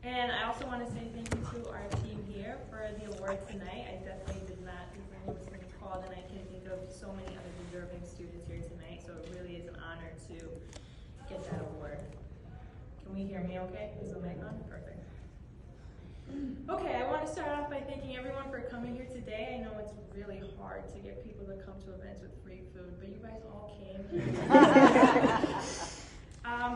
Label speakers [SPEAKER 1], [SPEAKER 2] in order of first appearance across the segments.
[SPEAKER 1] And I also want to say thank you to our team here for the award tonight. I definitely did not think my name was going to be called, and I can think of so many other deserving students here tonight, so it really is an honor to get that award. Can we hear me okay? Is the mic on? Perfect. Okay, I want to start off by thanking everyone for coming here today. I know it's really hard to get people to come to events with free food, but you guys all came.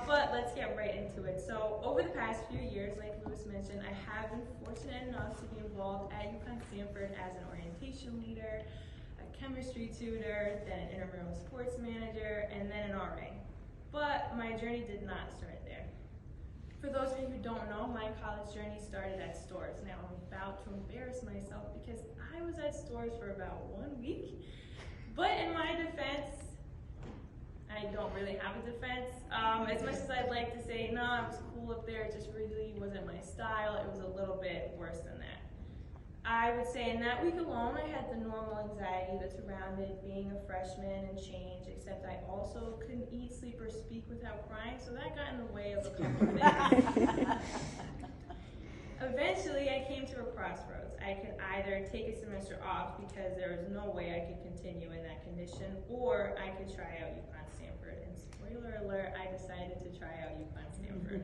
[SPEAKER 1] But let's get right into it. So over the past few years, like Lewis mentioned, I have been fortunate enough to be involved at UConn Stanford as an orientation leader, a chemistry tutor, then an intramural sports manager, and then an RA. But my journey did not start there. For those of you who don't know, my college journey started at Stores. Now I'm about to embarrass myself because I was at Stores for about 1 week. But in my defense, I don't really have a defense. As much as I'd like to say, no, I was cool up there, it just really wasn't my style. It was a little bit worse than that. I would say in that week alone, I had the normal anxiety that surrounded being a freshman and change, except I also couldn't eat, sleep, or speak without crying, so that got in the way of a couple things. Eventually, I came to a crossroads. I could either take a semester off because there was no way I could continue in that condition, or I could try out UConn Stanford. And spoiler alert, I decided to try out UConn Stanford.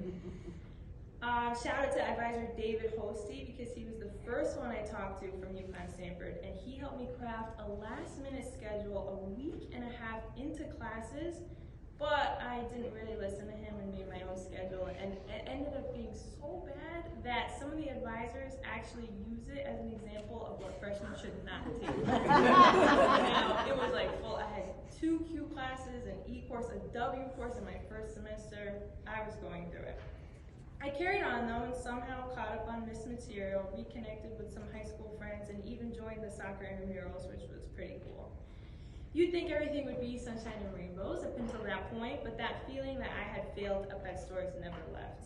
[SPEAKER 1] Shout out to advisor David Hosty because he was the first one I talked to from UConn Stanford, and he helped me craft a last-minute schedule a week and a half into classes, but I didn't really listen to him and made my own schedule, and it ended up being so bad that some of the advisors actually use it as an example of what freshmen should not take. Now, it was like full. I had 2 Q classes, an E course, a W course in my first semester. I was going through it. I carried on though and somehow caught up on missed material, reconnected with some high school friends, and even joined the soccer intramurals, which was pretty cool. You'd think everything would be sunshine and rainbows up until that point, but that feeling that I had failed up at Stores never left.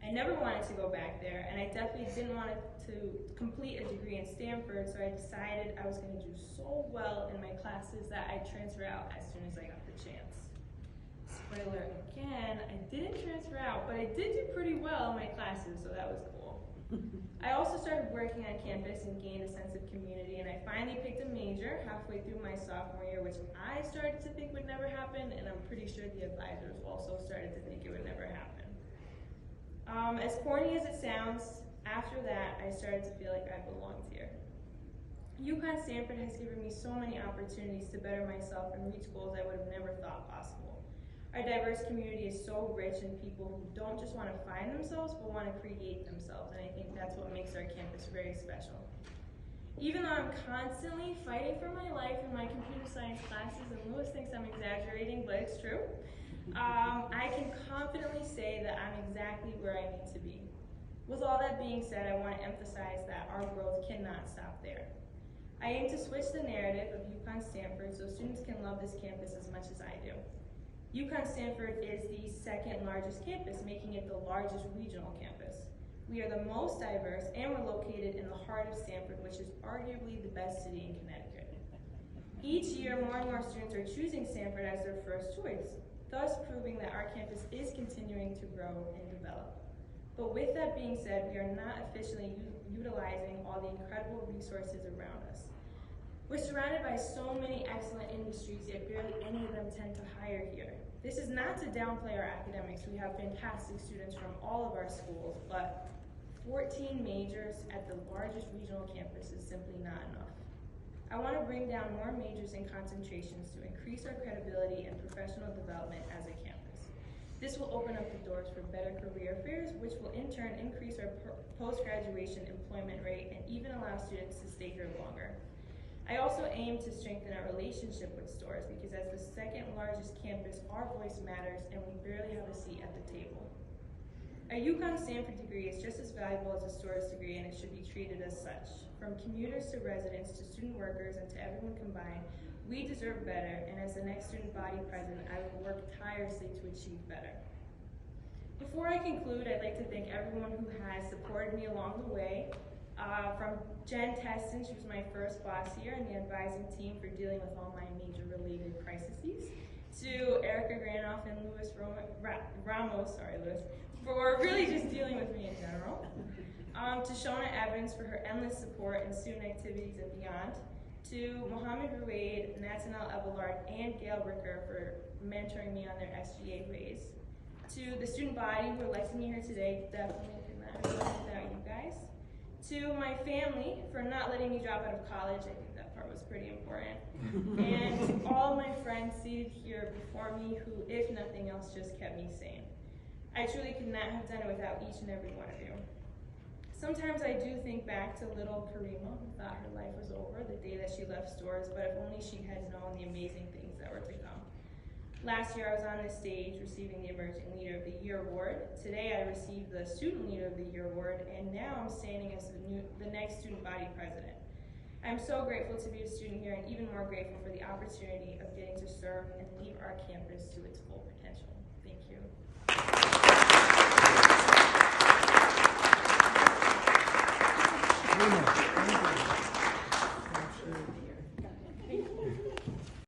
[SPEAKER 1] I never wanted to go back there, and I definitely didn't want to complete a degree in Stanford, so I decided I was going to do so well in my classes that I'd transfer out as soon as I got the chance. Spoiler again, I didn't transfer out, but I did do pretty well in my classes, so that was cool. I also started working on campus and gained a sense of community, and I finally picked a major halfway through my sophomore year, which I started to think would never happen, and I'm pretty sure the advisors also started to think it would never happen. As corny as it sounds, after that, I started to feel like I belonged here. UConn Stanford has given me so many opportunities to better myself and reach goals I would have never thought possible. Our diverse community is so rich in people who don't just want to find themselves, but want to create themselves, and I think that's what makes our campus very special. Even though I'm constantly fighting for my life in my computer science classes, and Lewis thinks I'm exaggerating, but it's true, I can confidently say that I'm exactly where I need to be. With all that being said, I want to emphasize that our growth cannot stop there. I aim to switch the narrative of UConn Stanford so students can love this campus as much as I do. UConn Stanford is the 2nd largest campus, making it the largest regional campus. We are the most diverse, and we're located in the heart of Stanford, which is arguably the best city in Connecticut. Each year, more and more students are choosing Stanford as their first choice, thus proving that our campus is continuing to grow and develop. But with that being said, we are not efficiently utilizing all the incredible resources around us. We're surrounded by so many excellent industries, yet barely any of them tend to hire here. This is not to downplay our academics. We have fantastic students from all of our schools, but 14 majors at the largest regional campus is simply not enough. I want to bring down more majors and concentrations to increase our credibility and professional development as a campus. This will open up the doors for better career fairs, which will in turn increase our post-graduation employment rate and even allow students to stay here longer. I also aim to strengthen our relationship with Stores because as the 2nd largest campus, our voice matters and we barely have a seat at the table. A UConn Stanford degree is just as valuable as a Stores degree, and it should be treated as such. From commuters to residents to student workers and to everyone combined, we deserve better, and as the next student body president, I will work tirelessly to achieve better. Before I conclude, I'd like to thank everyone who has supported me along the way. From Jen Teston, she was my first boss here, and the advising team for dealing with all my major-related crises, to Erica Granoff and Ramos, for really just dealing with me in general, to Shona Evans for her endless support in student activities and beyond, to Mohammed Ruaid, Natanel Abelard, and Gail Ricker for mentoring me on their SGA raise, to the student body who elected me here today, definitely could not have done it without you guys, to my family for not letting me drop out of college, I think that part was pretty important, and to all my friends seated here before me who, if nothing else, just kept me sane. I truly could not have done it without each and every one of you. Sometimes I do think back to little Karima, who thought her life was over the day that she left Storrs, but if only she had known the amazing things that were to come. Last year I was on this stage receiving the Emerging Leader of the Year Award. Today I received the Student Leader of the Year Award, and now I'm standing as the next student body president. I'm so grateful to be a student here, and even more grateful for the opportunity of getting to serve and lead our campus to its full potential. Thank you.
[SPEAKER 2] Amen.